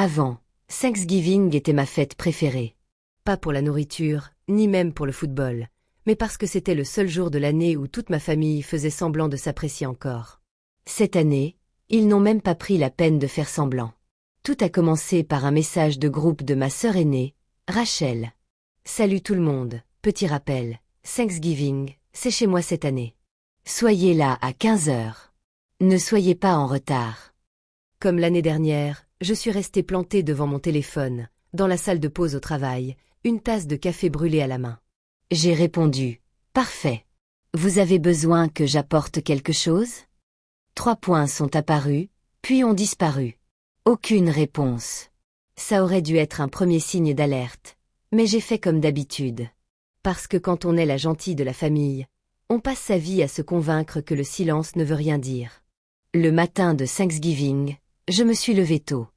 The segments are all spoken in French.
Avant, Thanksgiving était ma fête préférée. Pas pour la nourriture, ni même pour le football, mais parce que c'était le seul jour de l'année où toute ma famille faisait semblant de s'apprécier encore. Cette année, ils n'ont même pas pris la peine de faire semblant. Tout a commencé par un message de groupe de ma sœur aînée, Rachel. Salut tout le monde, petit rappel, Thanksgiving, c'est chez moi cette année. Soyez là à 15 heures. Ne soyez pas en retard. Comme l'année dernière, je suis restée plantée devant mon téléphone, dans la salle de pause au travail, une tasse de café brûlée à la main. J'ai répondu, parfait. Vous avez besoin que j'apporte quelque chose? 3 points sont apparus, puis ont disparu. Aucune réponse. Ça aurait dû être un premier signe d'alerte, mais j'ai fait comme d'habitude. Parce que quand on est la gentille de la famille, on passe sa vie à se convaincre que le silence ne veut rien dire. Le matin de Thanksgiving, je me suis levée tôt.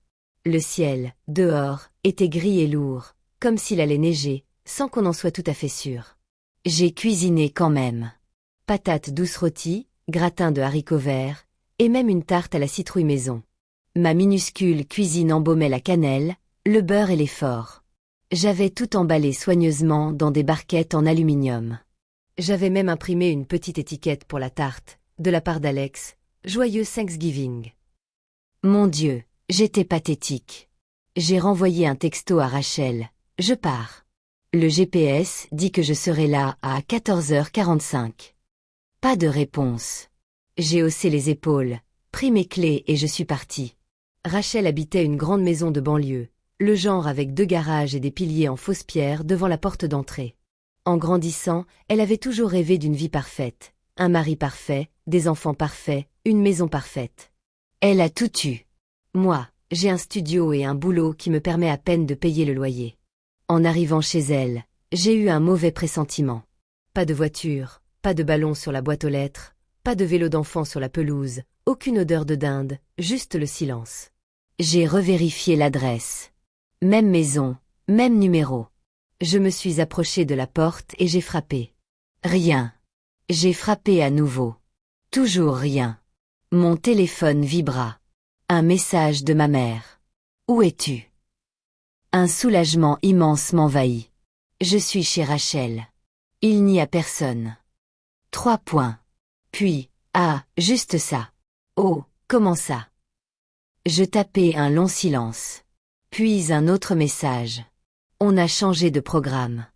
Le ciel, dehors, était gris et lourd, comme s'il allait neiger, sans qu'on en soit tout à fait sûr. J'ai cuisiné quand même. Patates douces rôties, gratin de haricots verts, et même une tarte à la citrouille maison. Ma minuscule cuisine embaumait la cannelle, le beurre et l'effort. J'avais tout emballé soigneusement dans des barquettes en aluminium. J'avais même imprimé une petite étiquette pour la tarte, de la part d'Alex, joyeux Thanksgiving. Mon Dieu, j'étais pathétique. J'ai renvoyé un texto à Rachel, je pars. Le GPS dit que je serai là à 14h45. Pas de réponse. J'ai haussé les épaules, pris mes clés et je suis partie. Rachel habitait une grande maison de banlieue, le genre avec 2 garages et des piliers en fausse pierre devant la porte d'entrée. En grandissant, elle avait toujours rêvé d'une vie parfaite, un mari parfait, des enfants parfaits, une maison parfaite. Elle a tout eu. Moi, j'ai un studio et un boulot qui me permet à peine de payer le loyer. En arrivant chez elle, j'ai eu un mauvais pressentiment. Pas de voiture, pas de ballon sur la boîte aux lettres, pas de vélo d'enfant sur la pelouse, aucune odeur de dinde, juste le silence. J'ai revérifié l'adresse. Même maison, même numéro. Je me suis approchée de la porte et j'ai frappé. Rien. J'ai frappé à nouveau. Toujours rien. Mon téléphone vibra. Un message de ma mère. Où es-tu? Un soulagement immense m'envahit. Je suis chez Rachel. Il n'y a personne. 3 points. Puis, ah, juste ça. Oh, comment ça? Je tapais un long silence. Puis un autre message. On a changé de programme.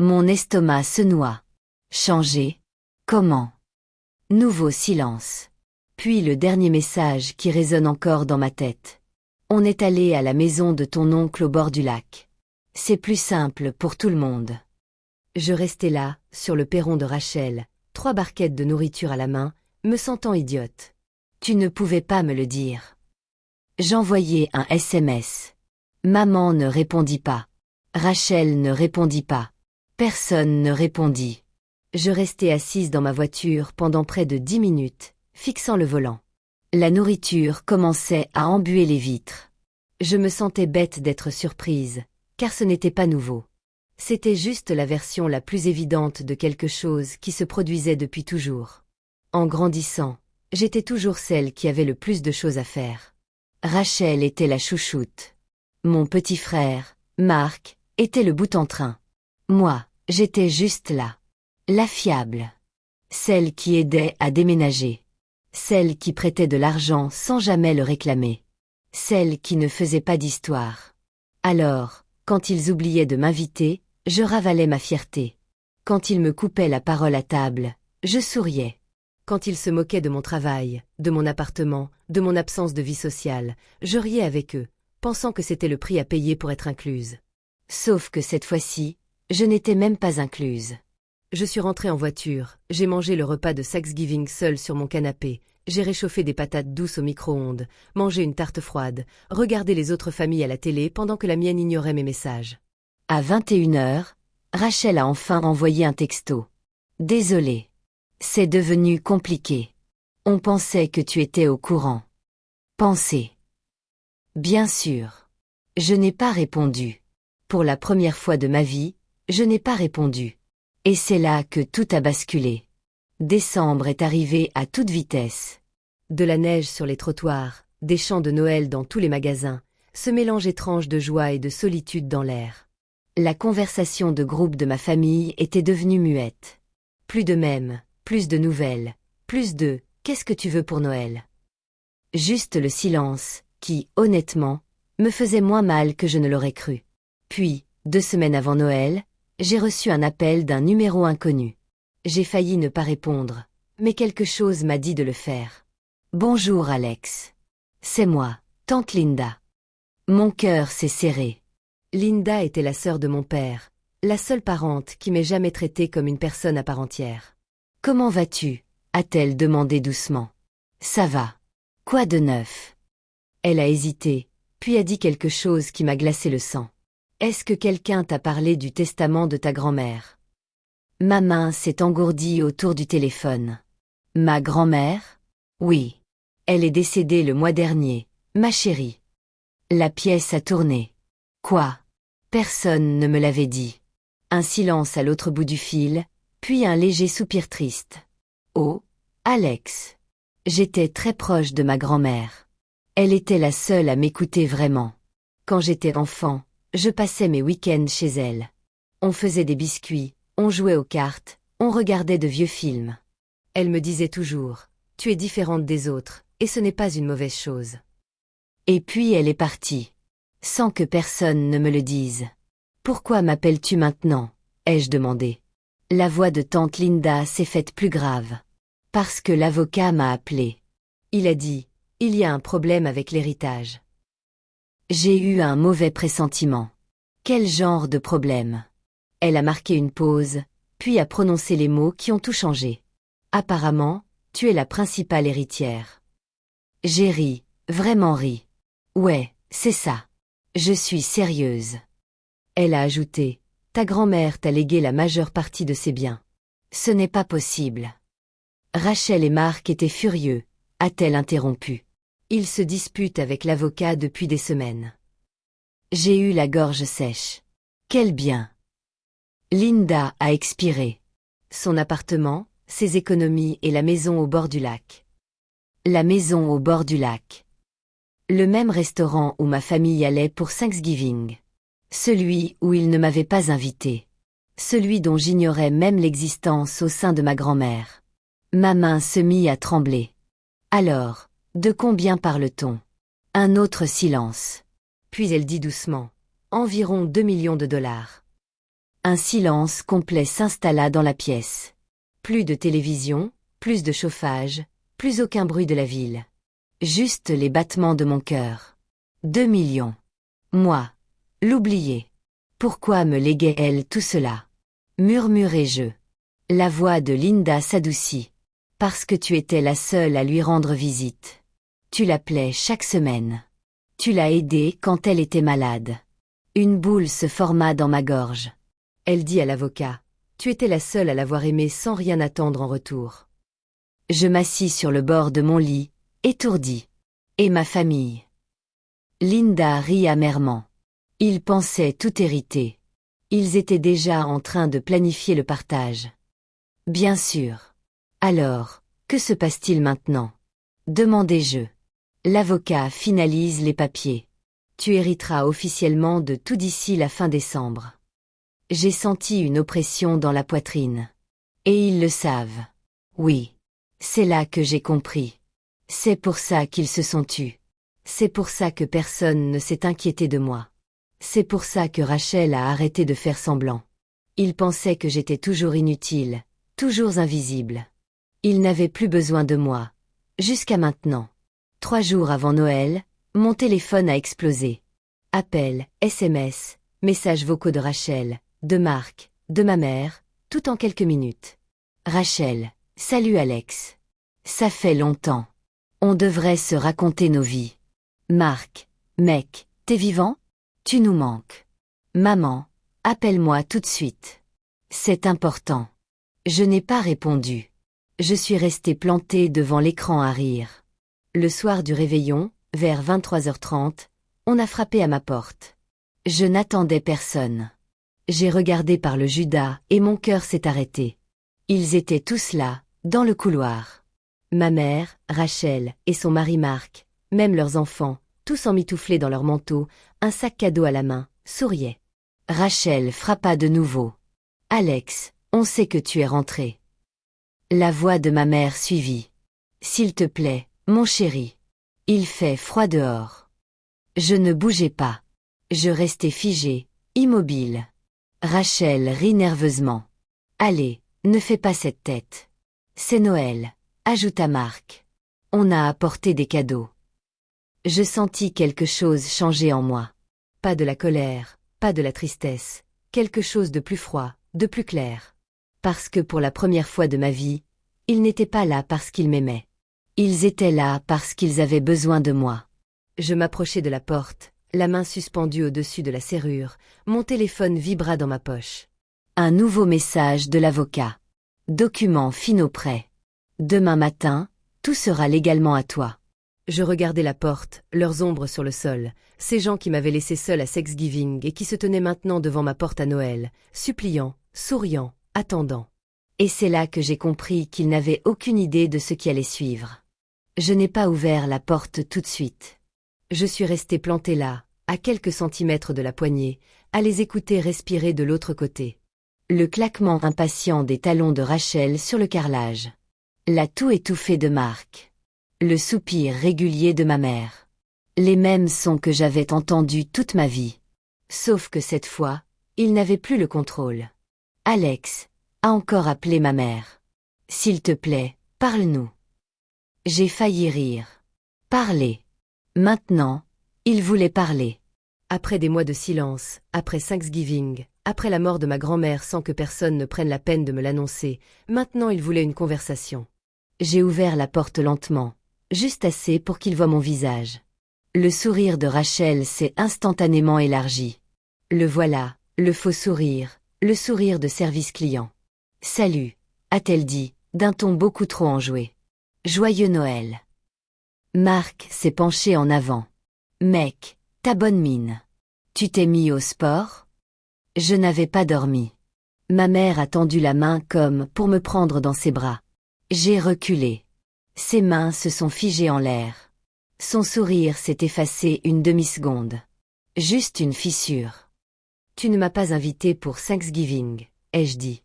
Mon estomac se noie. Changé? Comment? Nouveau silence. Puis le dernier message qui résonne encore dans ma tête. On est allé à la maison de ton oncle au bord du lac. C'est plus simple pour tout le monde. Je restais là, sur le perron de Rachel, 3 barquettes de nourriture à la main, me sentant idiote. Tu ne pouvais pas me le dire. J'envoyais un SMS. Maman ne répondit pas. Rachel ne répondit pas. Personne ne répondit. Je restais assise dans ma voiture pendant près de 10 minutes, fixant le volant. La nourriture commençait à embuer les vitres. Je me sentais bête d'être surprise, car ce n'était pas nouveau. C'était juste la version la plus évidente de quelque chose qui se produisait depuis toujours. En grandissant, j'étais toujours celle qui avait le plus de choses à faire. Rachel était la chouchoute. Mon petit frère, Marc, était le boute-en-train. Moi, j'étais juste là. La fiable. Celle qui aidait à déménager. Celle qui prêtait de l'argent sans jamais le réclamer. Celle qui ne faisait pas d'histoire. Alors, quand ils oubliaient de m'inviter, je ravalais ma fierté. Quand ils me coupaient la parole à table, je souriais. Quand ils se moquaient de mon travail, de mon appartement, de mon absence de vie sociale, je riais avec eux, pensant que c'était le prix à payer pour être incluse. Sauf que cette fois-ci, je n'étais même pas incluse. Je suis rentrée en voiture, j'ai mangé le repas de Thanksgiving seul sur mon canapé, j'ai réchauffé des patates douces au micro-ondes, mangé une tarte froide, regardé les autres familles à la télé pendant que la mienne ignorait mes messages. À 21h, Rachel a enfin envoyé un texto. Désolée. C'est devenu compliqué. On pensait que tu étais au courant. Pensez. Bien sûr. Je n'ai pas répondu. Pour la première fois de ma vie, je n'ai pas répondu. Et c'est là que tout a basculé. Décembre est arrivé à toute vitesse. De la neige sur les trottoirs, des chants de Noël dans tous les magasins, ce mélange étrange de joie et de solitude dans l'air. La conversation de groupe de ma famille était devenue muette. Plus de mèmes, plus de nouvelles, plus de « qu'est-ce que tu veux pour Noël ?» Juste le silence, qui, honnêtement, me faisait moins mal que je ne l'aurais cru. Puis, 2 semaines avant Noël, j'ai reçu un appel d'un numéro inconnu. J'ai failli ne pas répondre, mais quelque chose m'a dit de le faire. « Bonjour Alex. C'est moi, tante Linda. » Mon cœur s'est serré. Linda était la sœur de mon père, la seule parente qui m'ait jamais traitée comme une personne à part entière. « Comment vas-tu » a-t-elle demandé doucement. « Ça va. Quoi de neuf ?» Elle a hésité, puis a dit quelque chose qui m'a glacé le sang. « Est-ce que quelqu'un t'a parlé du testament de ta grand-mère ?» Ma main s'est engourdie autour du téléphone. « Ma grand-mère ? Oui. Elle est décédée le mois dernier, ma chérie. » La pièce a tourné. Quoi ? Personne ne me l'avait dit. Un silence à l'autre bout du fil, puis un léger soupir triste. Oh, Alex. J'étais très proche de ma grand-mère. Elle était la seule à m'écouter vraiment. Quand j'étais enfant, je passais mes week-ends chez elle. On faisait des biscuits, on jouait aux cartes, on regardait de vieux films. Elle me disait toujours, « Tu es différente des autres, et ce n'est pas une mauvaise chose. » Et puis elle est partie. Sans que personne ne me le dise. « Pourquoi m'appelles-tu maintenant ?» ai-je demandé. La voix de tante Linda s'est faite plus grave. « Parce que l'avocat m'a appelé. Il a dit, il y a un problème avec l'héritage. » J'ai eu un mauvais pressentiment. Quel genre de problème ? Elle a marqué une pause, puis a prononcé les mots qui ont tout changé. « Apparemment, tu es la principale héritière. » J'ai ri, vraiment ri. « Ouais, c'est ça. Je suis sérieuse. » Elle a ajouté, « Ta grand-mère t'a légué la majeure partie de ses biens. » Ce n'est pas possible. Rachel et Marc étaient furieux, a-t-elle interrompu. Ils se disputent avec l'avocat depuis des semaines. J'ai eu la gorge sèche. Quel bien. Linda a expiré. Son appartement, ses économies et la maison au bord du lac. La maison au bord du lac. Le même restaurant où ma famille allait pour Thanksgiving. Celui où il ne m'avait pas invité. Celui dont j'ignorais même l'existence au sein de ma grand-mère. Ma main se mit à trembler. Alors, de combien parle-t-on ? Un autre silence. Puis elle dit doucement, environ 2 millions de dollars. Un silence complet s'installa dans la pièce. Plus de télévision, plus de chauffage, plus aucun bruit de la ville. Juste les battements de mon cœur. 2 millions. Moi. L'oublier. Pourquoi me léguait-elle tout cela ? Murmurai-je. La voix de Linda s'adoucit. Parce que tu étais la seule à lui rendre visite. Tu l'appelais chaque semaine. Tu l'as aidée quand elle était malade. Une boule se forma dans ma gorge. Elle dit à l'avocat, « Tu étais la seule à l'avoir aimée sans rien attendre en retour. » Je m'assis sur le bord de mon lit, étourdi. Et ma famille. Linda rit amèrement. Ils pensaient tout hériter. Ils étaient déjà en train de planifier le partage. Bien sûr. Alors, que se passe-t-il maintenant ? Demandai-je. L'avocat finalise les papiers. Tu hériteras officiellement de tout d'ici la fin décembre. J'ai senti une oppression dans la poitrine. Et ils le savent. Oui. C'est là que j'ai compris. C'est pour ça qu'ils se sont tus. C'est pour ça que personne ne s'est inquiété de moi. C'est pour ça que Rachel a arrêté de faire semblant. Ils pensaient que j'étais toujours inutile, toujours invisible. Ils n'avaient plus besoin de moi. Jusqu'à maintenant. 3 jours avant Noël, mon téléphone a explosé. Appels, SMS, messages vocaux de Rachel, de Marc, de ma mère, tout en quelques minutes. Rachel, salut Alex. Ça fait longtemps. On devrait se raconter nos vies. Marc, mec, t'es vivant ? Tu nous manques. Maman, appelle-moi tout de suite. C'est important. Je n'ai pas répondu. Je suis restée plantée devant l'écran à rire. Le soir du réveillon, vers 23h30, on a frappé à ma porte. Je n'attendais personne. J'ai regardé par le Judas et mon cœur s'est arrêté. Ils étaient tous là, dans le couloir. Ma mère, Rachel, et son mari Marc, même leurs enfants, tous emmitouflés dans leurs manteaux, un sac cadeau à la main, souriaient. Rachel frappa de nouveau. « Alex, on sait que tu es rentré. » La voix de ma mère suivit. « S'il te plaît, mon chéri. Il fait froid dehors. » Je ne bougeais pas. Je restais figée, immobile. Rachel rit nerveusement. « Allez, ne fais pas cette tête. C'est Noël, » ajouta Marc. « On a apporté des cadeaux. » Je sentis quelque chose changer en moi. Pas de la colère, pas de la tristesse, quelque chose de plus froid, de plus clair. Parce que pour la première fois de ma vie, ils n'étaient pas là parce qu'ils m'aimaient. Ils étaient là parce qu'ils avaient besoin de moi. Je m'approchai de la porte, la main suspendue au-dessus de la serrure, mon téléphone vibra dans ma poche. Un nouveau message de l'avocat. Document finaux prêt. Demain matin, tout sera légalement à toi. Je regardais la porte, leurs ombres sur le sol, ces gens qui m'avaient laissé seul à Thanksgiving et qui se tenaient maintenant devant ma porte à Noël, suppliants, souriants, attendant. Et c'est là que j'ai compris qu'ils n'avaient aucune idée de ce qui allait suivre. Je n'ai pas ouvert la porte tout de suite. Je suis restée plantée là, à quelques centimètres de la poignée, à les écouter respirer de l'autre côté. Le claquement impatient des talons de Rachel sur le carrelage. La toux étouffée de Marc. Le soupir régulier de ma mère. Les mêmes sons que j'avais entendus toute ma vie. Sauf que cette fois, ils n'avaient plus le contrôle. Alex a encore appelé ma mère. « S'il te plaît, parle-nous. » J'ai failli rire. Parler. Maintenant, il voulait parler. Après des mois de silence, après Thanksgiving, après la mort de ma grand-mère sans que personne ne prenne la peine de me l'annoncer, maintenant il voulait une conversation. J'ai ouvert la porte lentement, juste assez pour qu'il voie mon visage. Le sourire de Rachel s'est instantanément élargi. Le voilà, le faux sourire, le sourire de service client. « Salut », a-t-elle dit, d'un ton beaucoup trop enjoué. « Joyeux Noël. » Marc s'est penché en avant. « Mec, ta bonne mine. Tu t'es mis au sport ?» Je n'avais pas dormi. Ma mère a tendu la main comme pour me prendre dans ses bras. J'ai reculé. Ses mains se sont figées en l'air. Son sourire s'est effacé une demi-seconde. Juste une fissure. « Tu ne m'as pas invité pour Thanksgiving, ai-je dit.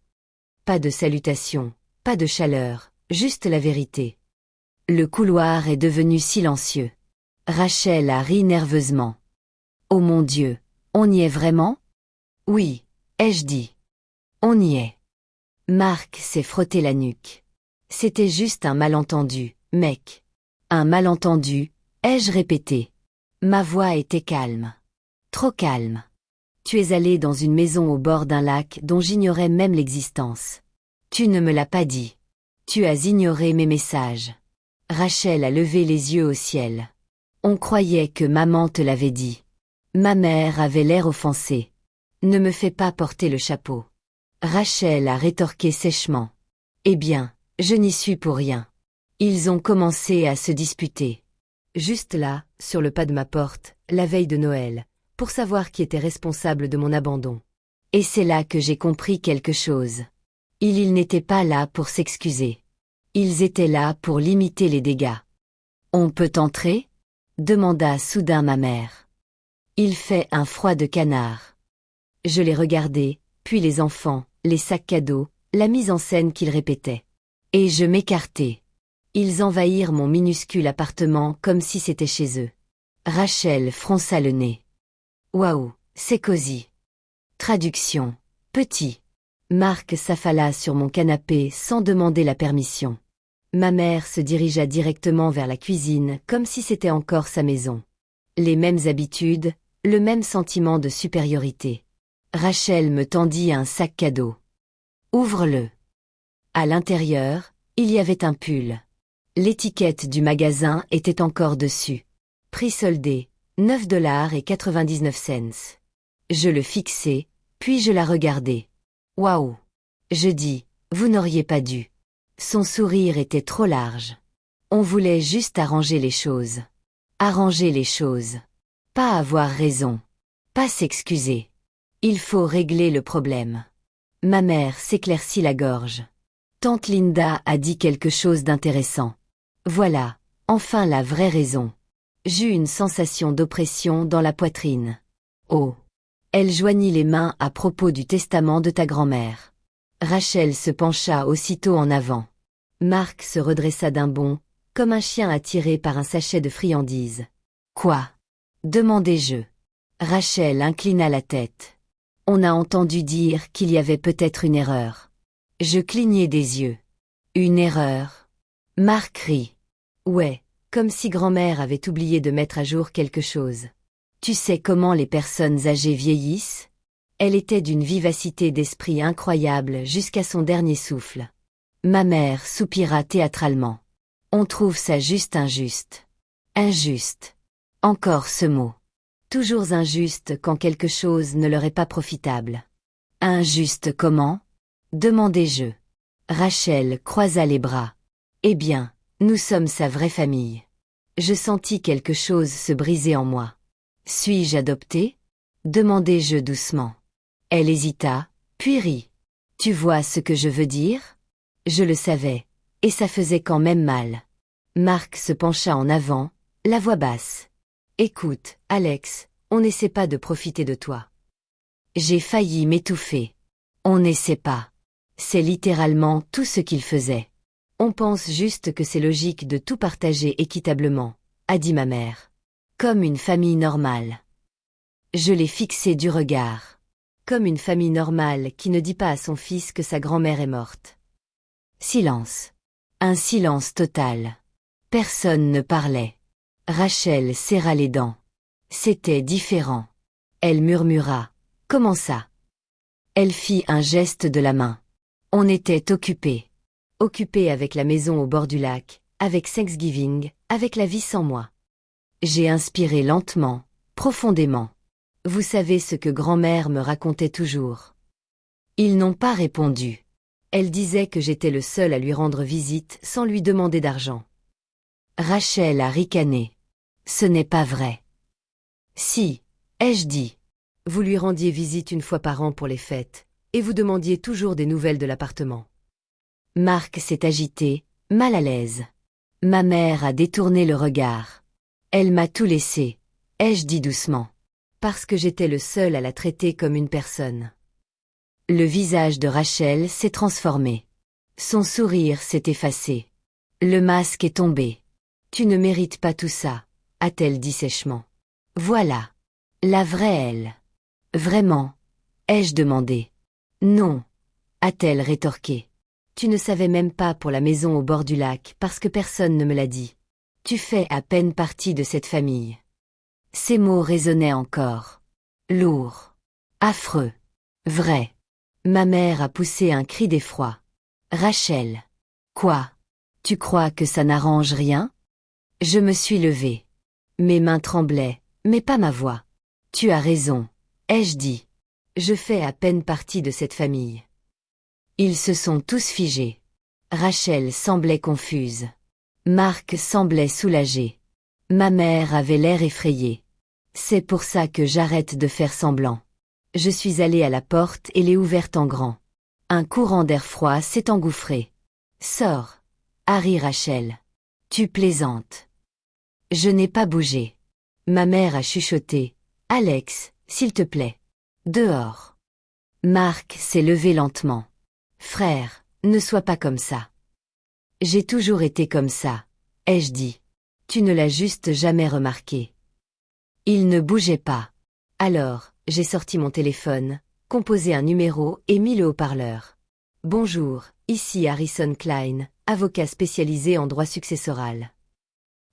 Pas de salutation, pas de chaleur, juste la vérité. » Le couloir est devenu silencieux. Rachel a ri nerveusement. « Oh mon Dieu, on y est vraiment ? » « Oui, ai-je dit. On y est. » Marc s'est frotté la nuque. « C'était juste un malentendu, mec. » « Un malentendu, ai-je répété. Ma voix était calme. Trop calme. « Tu es allé dans une maison au bord d'un lac dont j'ignorais même l'existence. Tu ne me l'as pas dit. Tu as ignoré mes messages. » Rachel a levé les yeux au ciel. « On croyait que maman te l'avait dit. » Ma mère avait l'air offensée. « Ne me fais pas porter le chapeau. » Rachel a rétorqué sèchement. « Eh bien, je n'y suis pour rien. » Ils ont commencé à se disputer. Juste là, sur le pas de ma porte, la veille de Noël, pour savoir qui était responsable de mon abandon. Et c'est là que j'ai compris quelque chose. Ils n'étaient pas là pour s'excuser. Ils étaient là pour limiter les dégâts. « On peut entrer ?» demanda soudain ma mère. Il fait un froid de canard. Je les regardais, puis les enfants, les sacs cadeaux, la mise en scène qu'ils répétaient. Et je m'écartai. Ils envahirent mon minuscule appartement comme si c'était chez eux. Rachel fronça le nez. Waouh, c'est cosy. Traduction. Petit. Marc s'affala sur mon canapé sans demander la permission. Ma mère se dirigea directement vers la cuisine comme si c'était encore sa maison. Les mêmes habitudes, le même sentiment de supériorité. Rachel me tendit un sac cadeau. Ouvre-le. À l'intérieur, il y avait un pull. L'étiquette du magasin était encore dessus. Prix soldé, $9,99. Je le fixai, puis je la regardai. Waouh! Je dis, vous n'auriez pas dû. Son sourire était trop large. On voulait juste arranger les choses. Arranger les choses. Pas avoir raison. Pas s'excuser. Il faut régler le problème. Ma mère s'éclaircit la gorge. Tante Linda a dit quelque chose d'intéressant. Voilà, enfin la vraie raison. J'eus une sensation d'oppression dans la poitrine. Oh! Elle joignit les mains à propos du testament de ta grand-mère. Rachel se pencha aussitôt en avant. Marc se redressa d'un bond, comme un chien attiré par un sachet de friandises. Quoi? Demandai-je. Rachel inclina la tête. On a entendu dire qu'il y avait peut-être une erreur. Je clignai des yeux. Une erreur? Marc rit. Ouais, comme si grand-mère avait oublié de mettre à jour quelque chose. Tu sais comment les personnes âgées vieillissent? Elle était d'une vivacité d'esprit incroyable jusqu'à son dernier souffle. Ma mère soupira théâtralement. On trouve ça juste injuste. Injuste. Encore ce mot. Toujours injuste quand quelque chose ne leur est pas profitable. Injuste comment? Demandai-je. Rachel croisa les bras. Eh bien, nous sommes sa vraie famille. Je sentis quelque chose se briser en moi. Suis-je adoptée? Demandai-je doucement. Elle hésita, puis rit. Tu vois ce que je veux dire? Je le savais, et ça faisait quand même mal. Marc se pencha en avant, la voix basse. Écoute, Alex, on n'essaie pas de profiter de toi. J'ai failli m'étouffer. On n'essaie pas. C'est littéralement tout ce qu'il faisait. On pense juste que c'est logique de tout partager équitablement, a dit ma mère. Comme une famille normale. Je l'ai fixé du regard. Comme une famille normale qui ne dit pas à son fils que sa grand-mère est morte. Silence. Un silence total. Personne ne parlait. Rachel serra les dents. C'était différent. Elle murmura. Comment ça? Elle fit un geste de la main. On était occupés. Occupés avec la maison au bord du lac, avec Thanksgiving, avec la vie sans moi. J'ai inspiré lentement, profondément. Vous savez ce que grand-mère me racontait toujours. Ils n'ont pas répondu. Elle disait que j'étais le seul à lui rendre visite sans lui demander d'argent. Rachel a ricané. Ce n'est pas vrai. Si, ai-je dit. Vous lui rendiez visite une fois par an pour les fêtes, et vous demandiez toujours des nouvelles de l'appartement. Marc s'est agité, mal à l'aise. Ma mère a détourné le regard. Elle m'a tout laissé, ai-je dit doucement. Parce que j'étais le seul à la traiter comme une personne. Le visage de Rachel s'est transformé. Son sourire s'est effacé. Le masque est tombé. Tu ne mérites pas tout ça, a-t-elle dit sèchement. Voilà. La vraie elle. Vraiment? Ai-je demandé. Non, a-t-elle rétorqué. Tu ne savais même pas pour la maison au bord du lac parce que personne ne me l'a dit. Tu fais à peine partie de cette famille. Ces mots résonnaient encore. Lourd. Affreux. Vrai. Ma mère a poussé un cri d'effroi. Rachel. Quoi? Tu crois que ça n'arrange rien? Je me suis levée. Mes mains tremblaient, mais pas ma voix. Tu as raison, ai-je dit. Je fais à peine partie de cette famille. Ils se sont tous figés. Rachel semblait confuse. Marc semblait soulagé. Ma mère avait l'air effrayée. C'est pour ça que j'arrête de faire semblant. Je suis allée à la porte et l'ai ouverte en grand. Un courant d'air froid s'est engouffré. Sors. Harry Rachel. Tu plaisantes. Je n'ai pas bougé. Ma mère a chuchoté. Alex, s'il te plaît. Dehors. Marc s'est levé lentement. Frère, ne sois pas comme ça. J'ai toujours été comme ça, ai-je dit. Tu ne l'as juste jamais remarqué. Il ne bougeait pas. Alors, j'ai sorti mon téléphone, composé un numéro et mis le haut-parleur. Bonjour, ici Harrison Klein, avocat spécialisé en droit successoral.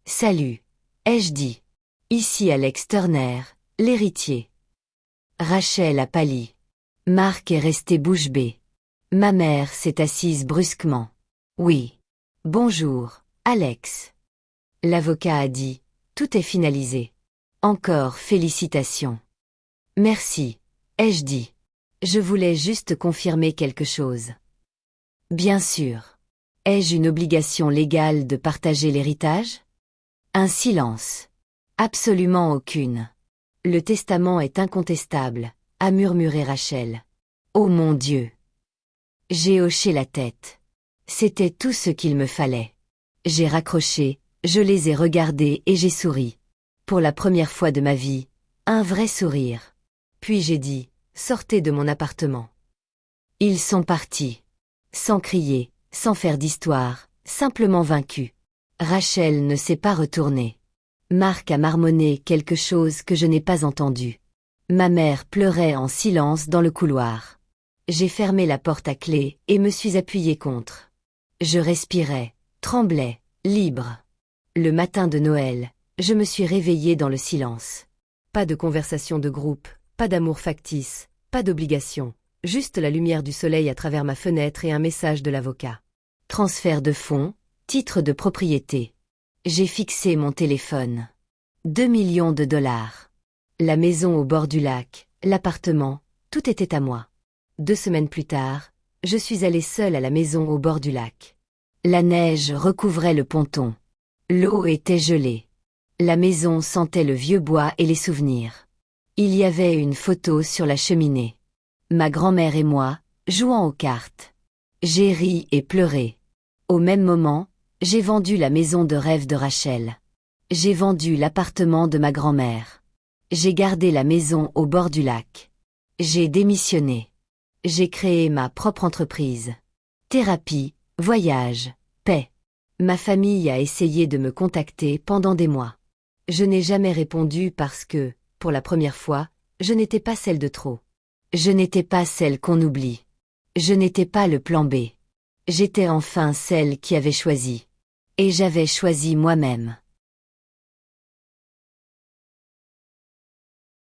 Salut, ai-je dit. Ici Alex Turner, l'héritier. Rachel a pâli. Marc est resté bouche bée. Ma mère s'est assise brusquement. Oui. Bonjour, Alex. L'avocat a dit, tout est finalisé. Encore félicitations. Merci, ai-je dit. Je voulais juste confirmer quelque chose. Bien sûr. Ai-je une obligation légale de partager l'héritage? Un silence. Absolument aucune. Le testament est incontestable, a murmuré Rachel. Oh mon Dieu! J'ai hoché la tête. C'était tout ce qu'il me fallait. J'ai raccroché, je les ai regardés et j'ai souri. Pour la première fois de ma vie, un vrai sourire. Puis j'ai dit, sortez de mon appartement. Ils sont partis. Sans crier, sans faire d'histoire, simplement vaincus. Rachel ne s'est pas retournée. Marc a marmonné quelque chose que je n'ai pas entendu. Ma mère pleurait en silence dans le couloir. J'ai fermé la porte à clé et me suis appuyée contre. Je respirais, tremblais, libre. Le matin de Noël, je me suis réveillée dans le silence. Pas de conversation de groupe, pas d'amour factice, pas d'obligation, juste la lumière du soleil à travers ma fenêtre et un message de l'avocat. Transfert de fonds, titre de propriété. J'ai fixé mon téléphone. 2 millions de dollars. La maison au bord du lac, l'appartement, tout était à moi. 2 semaines plus tard, je suis allée seule à la maison au bord du lac. La neige recouvrait le ponton. L'eau était gelée. La maison sentait le vieux bois et les souvenirs. Il y avait une photo sur la cheminée. Ma grand-mère et moi, jouant aux cartes. J'ai ri et pleuré. Au même moment, j'ai vendu la maison de rêve de Rachel. J'ai vendu l'appartement de ma grand-mère. J'ai gardé la maison au bord du lac. J'ai démissionné. J'ai créé ma propre entreprise. Thérapie, voyage, paix. Ma famille a essayé de me contacter pendant des mois. Je n'ai jamais répondu parce que, pour la première fois, je n'étais pas celle de trop. Je n'étais pas celle qu'on oublie. Je n'étais pas le plan B. J'étais enfin celle qui avait choisi. Et j'avais choisi moi-même.